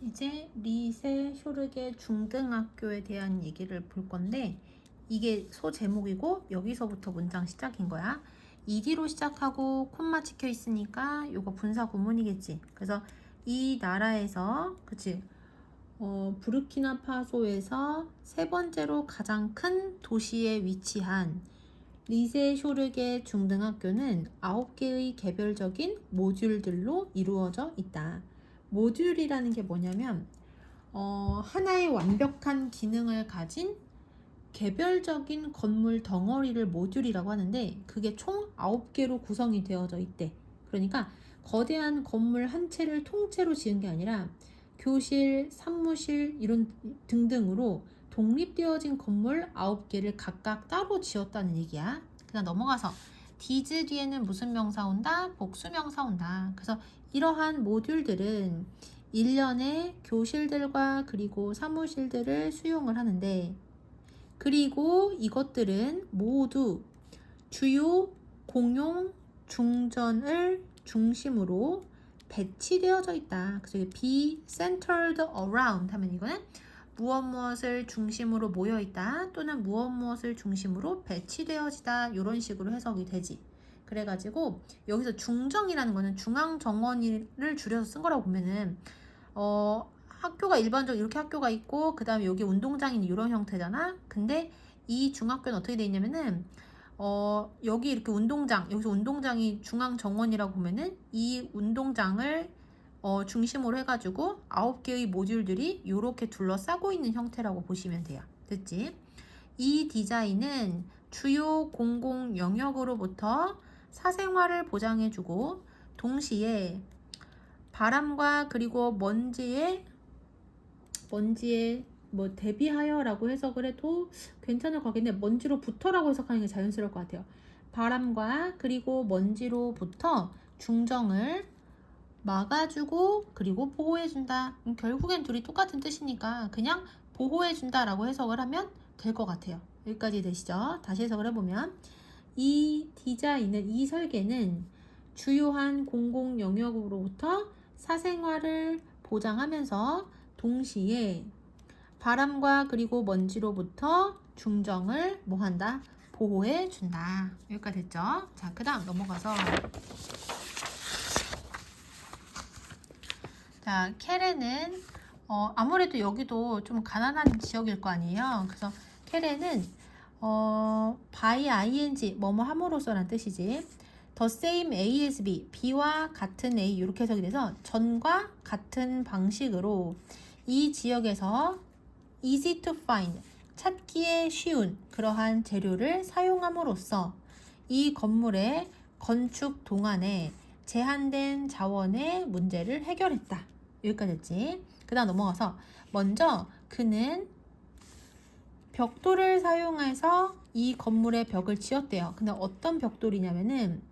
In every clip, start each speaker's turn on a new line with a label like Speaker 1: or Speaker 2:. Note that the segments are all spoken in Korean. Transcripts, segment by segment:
Speaker 1: 이제 리세 쇼르게 중등학교에 대한 얘기를 볼 건데 이게 소 제목이고 여기서부터 문장 시작인 거야. ED로 시작하고 콤마 찍혀 있으니까 이거 분사 구문이겠지. 그래서 이 나라에서 그치 부르키나파소에서 세 번째로 가장 큰 도시에 위치한 리세 쇼르게 중등학교는 9개의 개별적인 모듈들로 이루어져 있다. 모듈이라는 게 뭐냐면 하나의 완벽한 기능을 가진 개별적인 건물 덩어리를 모듈이라고 하는데 그게 총 9개로 구성이 되어져 있대. 그러니까 거대한 건물 한 채를 통째로 지은 게 아니라 교실, 사무실 이런 등등으로 독립되어진 건물 9개를 각각 따로 지었다는 얘기야. 그냥 넘어가서 디즈 뒤에는 무슨 명사 온다? 복수 명사 온다. 그래서 이러한 모듈들은 1년에 교실들과 그리고 사무실들을 수용을 하는데 그리고 이것들은 모두 주요 공용 중전을 중심으로 배치되어져 있다. 그래서 be centered around 하면 이거는 무엇 무엇을 중심으로 모여 있다 또는 무엇 무엇을 중심으로 배치되어지다 이런 식으로 해석이 되지. 그래가지고 여기서 중정이라는 거는 중앙정원을 줄여서 쓴 거라고 보면은 학교가 일반적으로 이렇게 학교가 있고 그 다음에 여기 운동장이 이런 형태잖아. 근데 이 중학교는 어떻게 돼 있냐면은 여기 이렇게 운동장, 여기서 운동장이 중앙정원이라고 보면은 이 운동장을 중심으로 해가지고 9개의 모듈들이 이렇게 둘러싸고 있는 형태라고 보시면 돼요. 됐지? 이 디자인은 주요 공공 영역으로부터 사생활을 보장해주고 동시에 바람과 그리고 먼지에 뭐 대비하여라고 해석을 해도 괜찮을 것 같겠네. 먼지로부터라고 해석하는 게 자연스러울 것 같아요. 바람과 그리고 먼지로부터 중정을 막아주고 그리고 보호해준다. 결국엔 둘이 똑같은 뜻이니까 그냥 보호해준다라고 해석을 하면 될 것 같아요. 여기까지 되시죠? 다시 해석을 해보면 이 디자인은, 이 설계는 주요한 공공 영역으로부터 사생활을 보장하면서 동시에 바람과 그리고 먼지로부터 중정을 뭐한다? 보호해준다. 여기까지 됐죠? 자, 그 다음 넘어가서 자, 케레는 아무래도 여기도 좀 가난한 지역일 거 아니에요. 그래서 케레는 by ing 뭐뭐 함으로써란 뜻이지. the same A as B, B와 같은 A 이렇게 해석이 돼서 전과 같은 방식으로 이 지역에서 easy to find 찾기에 쉬운 그러한 재료를 사용함으로써 이 건물의 건축 동안에 제한된 자원의 문제를 해결했다. 여기까지 했지. 그 다음 넘어가서 먼저 그는 벽돌을 사용해서 이 건물의 벽을 지었대요. 근데 어떤 벽돌이냐면은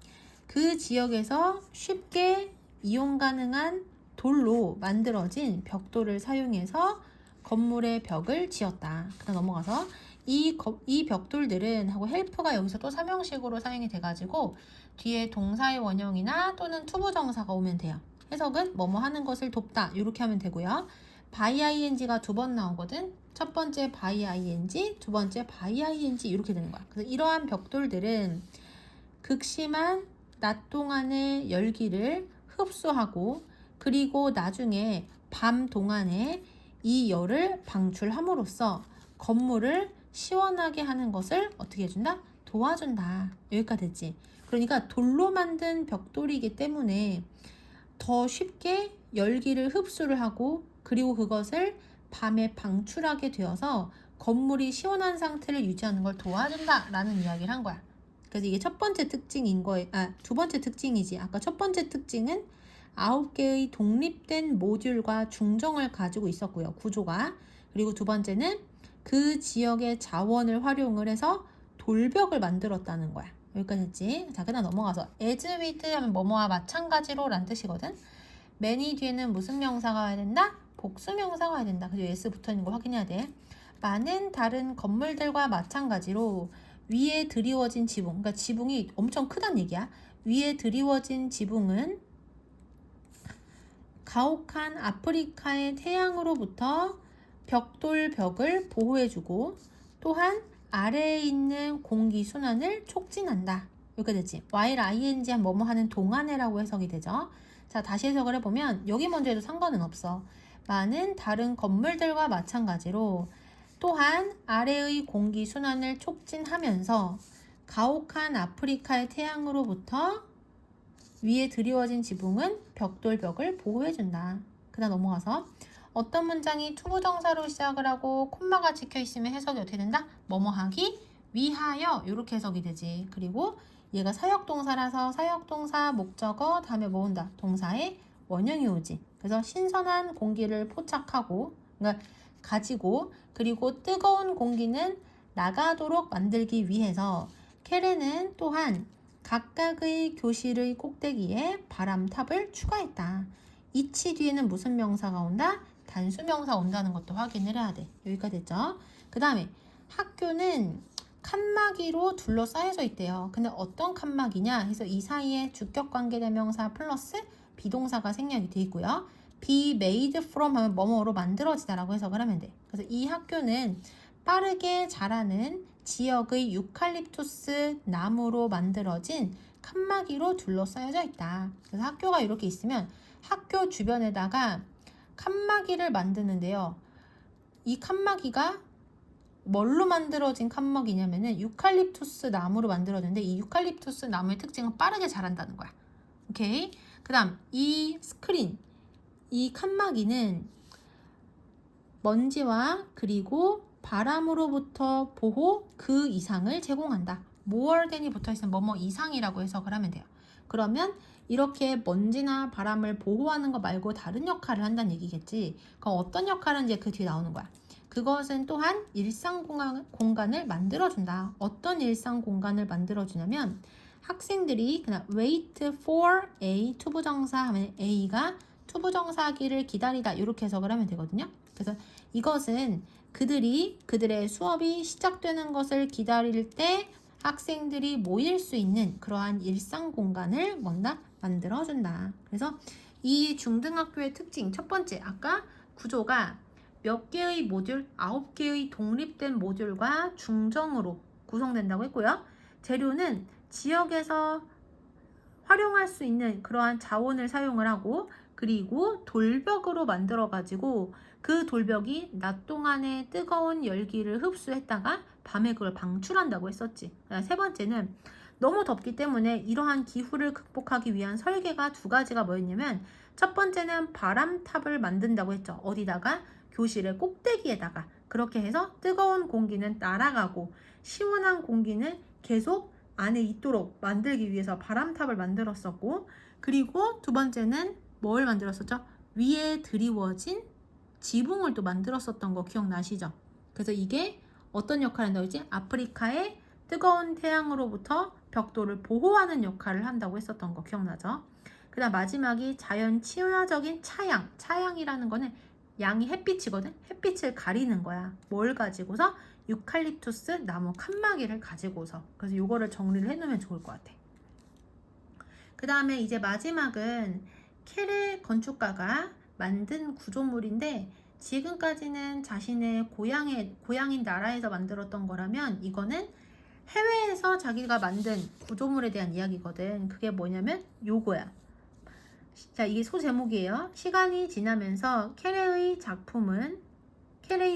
Speaker 1: 그 지역에서 쉽게 이용 가능한 돌로 만들어진 벽돌을 사용해서 건물의 벽을 지었다. 그 다음 넘어가서 이 벽돌들은 하고 헬프가 여기서 또 삼형식으로 사용이 돼가지고 뒤에 동사의 원형이나 또는 투부정사가 오면 돼요. 해석은 뭐뭐 하는 것을 돕다 이렇게 하면 되고요. by ing가 두 번 나오거든. 첫 번째 by ing, 두 번째 by ing 이렇게 되는 거야. 그래서 이러한 벽돌들은 극심한 낮 동안의 열기를 흡수하고 그리고 나중에 밤 동안에 이 열을 방출함으로써 건물을 시원하게 하는 것을 어떻게 해준다? 도와준다. 여기까지 됐지. 그러니까 돌로 만든 벽돌이기 때문에 더 쉽게 열기를 흡수를 하고 그리고 그것을 밤에 방출하게 되어서 건물이 시원한 상태를 유지하는 걸 도와준다 라는 이야기를 한 거야. 그래서 이게 첫 번째 특징인 거에, 두 번째 특징이지. 아까 첫 번째 특징은 9개의 독립된 모듈과 중정을 가지고 있었고요. 구조가. 그리고 두 번째는 그 지역의 자원을 활용을 해서 돌벽을 만들었다는 거야. 여기까지 했지. 자, 그다음 넘어가서 as with 하면 뭐뭐와 마찬가지로 란 뜻이거든. many 뒤에는 무슨 명사가 와야 된다? 복수 명사가 와야 된다. 그래서 s 붙어 있는 거 확인해야 돼. 많은 다른 건물들과 마찬가지로 위에 드리워진 지붕, 그러니까 지붕이 엄청 크다는 얘기야. 위에 드리워진 지붕은 가혹한 아프리카의 태양으로부터 벽돌벽을 보호해주고 또한 아래에 있는 공기 순환을 촉진한다. 이렇게 되지. while ing 한 뭐뭐 하는 동안에라고 해석이 되죠. 자, 다시 해석을 해보면 여기 먼저 해도 상관은 없어. 많은 다른 건물들과 마찬가지로 또한 아래의 공기 순환을 촉진하면서 가혹한 아프리카의 태양으로부터 위에 드리워진 지붕은 벽돌벽을 보호해준다. 그 다음 넘어가서 어떤 문장이 투부정사로 시작을 하고 콤마가 찍혀 있으면 해석이 어떻게 된다? 뭐뭐 하기 위하여 이렇게 해석이 되지. 그리고 얘가 사역동사라서 사역동사 목적어 다음에 뭐 온다? 동사의 원형이 오지. 그래서 신선한 공기를 포착하고 그러니까 가지고 그리고 뜨거운 공기는 나가도록 만들기 위해서 캐레는 또한 각각의 교실의 꼭대기에 바람탑을 추가했다. 이치 뒤에는 무슨 명사가 온다? 단수명사 온다는 것도 확인을 해야 돼. 여기까지 됐죠? 그 다음에 학교는 칸막이로 둘러싸여져 있대요. 근데 어떤 칸막이냐 해서 이 사이에 주격관계대명사 플러스 비동사가 생략이 돼 있고요. be made from 하면 뭐뭐로 만들어지다라고 해석을 하면 돼. 그래서 이 학교는 빠르게 자라는 지역의 유칼립투스 나무로 만들어진 칸막이로 둘러싸여져 있다. 그래서 학교가 이렇게 있으면 학교 주변에다가 칸막이를 만드는데요. 이 칸막이가 뭘로 만들어진 칸막이냐면은 유칼립투스 나무로 만들어졌는데 이 유칼립투스 나무의 특징은 빠르게 자란다는 거야. 오케이. 그 다음 이 스크린, 이 칸막이는 먼지와 그리고 바람으로부터 보호 그 이상을 제공한다. more than이 붙어있으면 뭐뭐 이상이라고 해석을 하면 돼요. 그러면 이렇게 먼지나 바람을 보호하는 거 말고 다른 역할을 한다는 얘기겠지. 그럼 어떤 역할은 이제 그 뒤에 나오는 거야. 그것은 또한 일상 공간을 만들어준다. 어떤 일상 공간을 만들어주냐면 학생들이 그냥 wait for A 투부정사 하면 A가 투부정사기를 기다리다 이렇게 해석을 하면 되거든요. 그래서 이것은 그들의 수업이 시작되는 것을 기다릴 때 학생들이 모일 수 있는 그러한 일상 공간을 만들어준다. 그래서 이 중등학교의 특징 첫 번째 아까 구조가 몇 개의 모듈, 9개의 독립된 모듈과 중정으로 구성된다고 했고요. 재료는 지역에서 활용할 수 있는 그러한 자원을 사용을 하고 그리고 돌벽으로 만들어 가지고 그 돌벽이 낮 동안에 뜨거운 열기를 흡수했다가 밤에 그걸 방출한다고 했었지. 세 번째는 너무 덥기 때문에 이러한 기후를 극복하기 위한 설계가 두 가지가 뭐였냐면 첫 번째는 바람탑을 만든다고 했죠. 어디다가? 교실의 꼭대기에다가. 그렇게 해서 뜨거운 공기는 날아가고 시원한 공기는 계속 안에 있도록 만들기 위해서 바람탑을 만들었었고 그리고 두 번째는 뭘 만들었었죠? 위에 드리워진 지붕을 또 만들었었던 거 기억나시죠? 그래서 이게 어떤 역할을 한다고 했지? 아프리카의 뜨거운 태양으로부터 벽돌을 보호하는 역할을 한다고 했었던 거 기억나죠? 그 다음 마지막이 자연 친화적인 차양. 차양이라는 거는 양이 햇빛이거든? 햇빛을 가리는 거야. 뭘 가지고서? 유칼립투스 나무 칸막이를 가지고서. 그래서 이거를 정리를 해놓으면 좋을 것 같아. 그 다음에 이제 마지막은 캐레 건축가가 만든 구조물인데 지금까지는 자신의 고향인 나라에서 만들었던 거라면 이거는 해외에서 자기가 만든 구조물에 대한 이야기거든. 그게 뭐냐면 요거야. 자, 이게 소제목이에요. 시간이 지나면서 캐레의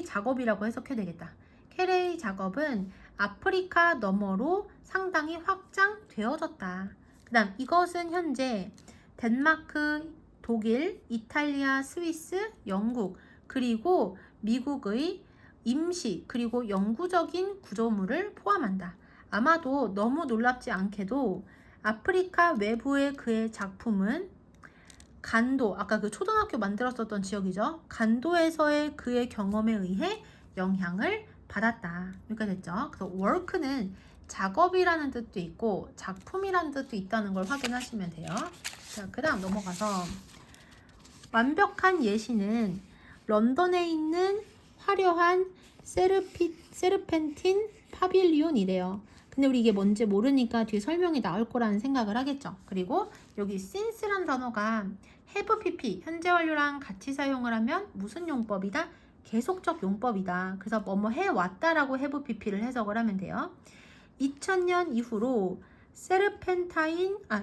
Speaker 1: 작업이라고 해석해야 되겠다. 캐레의 작업은 아프리카 너머로 상당히 확장되어졌다. 그 다음 이것은 현재 덴마크, 독일, 이탈리아, 스위스, 영국 그리고 미국의 임시 그리고 영구적인 구조물을 포함한다. 아마도 너무 놀랍지 않게도 아프리카 외부의 그의 작품은 간도, 아까 그 초등학교 만들었었던 지역이죠. 간도에서의 그의 경험에 의해 영향을 받았다. 이렇게 됐죠. 그래서 work는 작업이라는 뜻도 있고 작품이라는 뜻도 있다는 걸 확인하시면 돼요. 자, 그 다음 넘어가서 완벽한 예시는 런던에 있는 화려한 세르펜틴 파빌리온이래요. 근데 우리 이게 뭔지 모르니까 뒤에 설명이 나올 거라는 생각을 하겠죠. 그리고 여기 since란 단어가 have pp 현재 완료랑 같이 사용을 하면 무슨 용법이다? 계속적 용법이다. 그래서 뭐뭐 해왔다라고 have pp를 해석을 하면 돼요. 2000년 이후로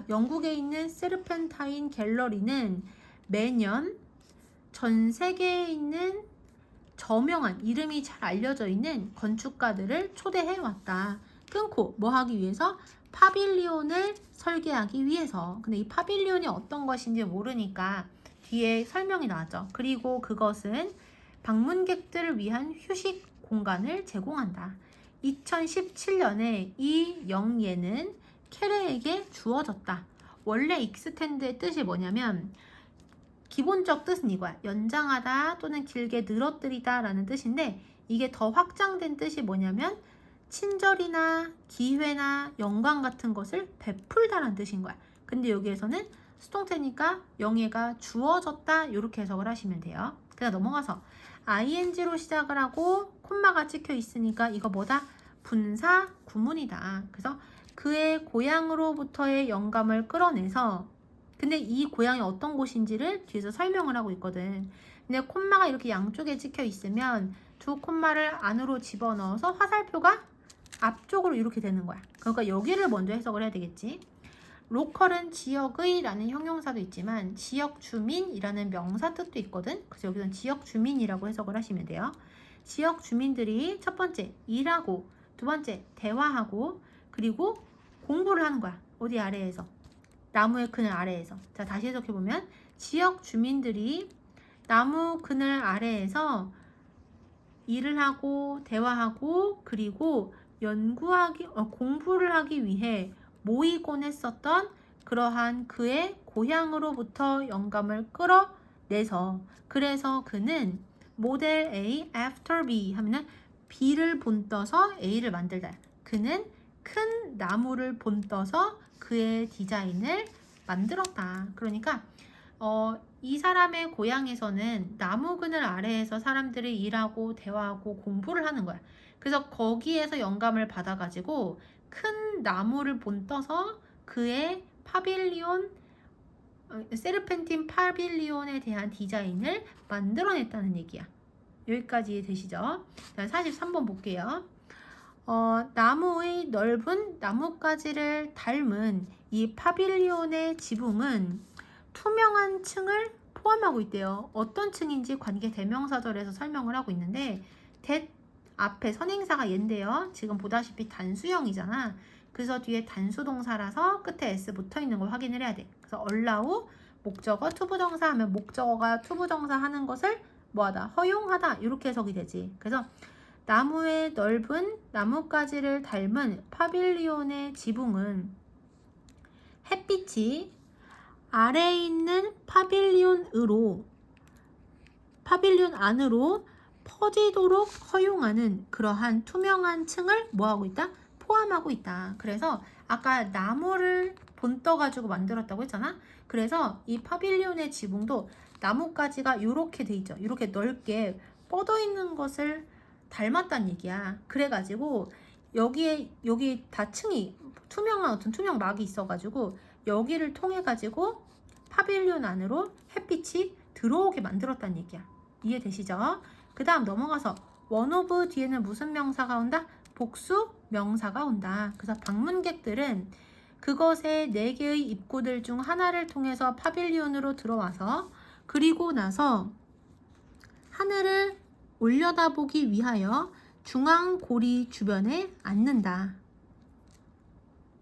Speaker 1: 영국에 있는 세르펜타인 갤러리는 매년 전 세계에 있는 저명한 이름이 잘 알려져 있는 건축가들을 초대해 왔다. 끊고 뭐 하기 위해서? 파빌리온을 설계하기 위해서. 근데 이 파빌리온이 어떤 것인지 모르니까 뒤에 설명이 나왔죠. 그리고 그것은 방문객들을 위한 휴식 공간을 제공한다. 2017년에 이 영예는 케레에게 주어졌다. 원래 익스텐드의 뜻이 뭐냐면 기본적 뜻은 이거야. 연장하다 또는 길게 늘어뜨리다 라는 뜻인데 이게 더 확장된 뜻이 뭐냐면 친절이나 기회나 영광 같은 것을 베풀다 라는 뜻인 거야. 근데 여기에서는 수동태니까 영예가 주어졌다 이렇게 해석을 하시면 돼요. 그다음 넘어가서 ing로 시작을 하고 콤마가 찍혀 있으니까 이거 뭐다? 분사 구문이다. 그래서 그의 고향으로부터의 영감을 끌어내서 근데 이 고향이 어떤 곳인지를 뒤에서 설명을 하고 있거든. 근데 콤마가 이렇게 양쪽에 찍혀 있으면 두 콤마를 안으로 집어넣어서 화살표가 앞쪽으로 이렇게 되는 거야. 그러니까 여기를 먼저 해석을 해야 되겠지. 로컬은 지역의 라는 형용사도 있지만 지역 주민이라는 명사 뜻도 있거든. 그래서 여기서는 지역 주민이라고 해석을 하시면 돼요. 지역 주민들이 첫 번째 일하고 두 번째 대화하고 그리고 공부를 하는 거야. 어디 아래에서? 나무의 그늘 아래에서. 자, 다시 해석해보면 지역 주민들이 나무 그늘 아래에서 일을 하고 대화하고 그리고 공부를 하기 위해 모이곤 했었던 그러한 그의 고향으로부터 영감을 끌어내서 그래서 그는 모델 A after B 하면은 B를 본떠서 A를 만들다. 그는 큰 나무를 본떠서 그의 디자인을 만들었다. 그러니까 이 사람의 고향에서는 나무 그늘 아래에서 사람들이 일하고 대화하고 공부를 하는 거야. 그래서 거기에서 영감을 받아가지고 큰 나무를 본떠서 그의 세르펜틴 파빌리온에 대한 디자인을 만들어냈다는 얘기야. 여기까지 되시죠? 43번 볼게요. 나무의 넓은 나뭇가지를 닮은 이 파빌리온의 지붕은 투명한 층을 포함하고 있대요. 어떤 층인지 관계 대명사절에서 설명을 하고 있는데 앞에 선행사가 얘인데요. 지금 보다시피 단수형이잖아. 그래서 뒤에 단수동사라서 끝에 s 붙어 있는 걸 확인을 해야 돼. 그래서 allow 목적어 투부정사 하면 목적어가 투부정사 하는 것을 뭐하다? 허용하다 이렇게 해석이 되지. 그래서 나무의 넓은 나뭇가지를 닮은 파빌리온의 지붕은 햇빛이 아래에 있는 파빌리온 안으로 퍼지도록 허용하는 그러한 투명한 층을 뭐하고 있다? 포함하고 있다. 그래서 아까 나무를 본떠 가지고 만들었다고 했잖아. 그래서 이 파빌리온의 지붕도 나뭇가지가 이렇게 돼 있죠. 이렇게 넓게 뻗어 있는 것을 닮았다는 얘기야. 그래가지고 여기 다 층이 투명한 어떤 투명막이 있어가지고 여기를 통해 가지고 파빌리온 안으로 햇빛이 들어오게 만들었다는 얘기야. 이해되시죠? 그 다음 넘어가서 one of 뒤에는 무슨 명사가 온다? 복수 명사가 온다. 그래서 방문객들은 그것의 4개의 입구들 중 하나를 통해서 파빌리온으로 들어와서 그리고 나서 하늘을 올려다보기 위하여 중앙 고리 주변에 앉는다.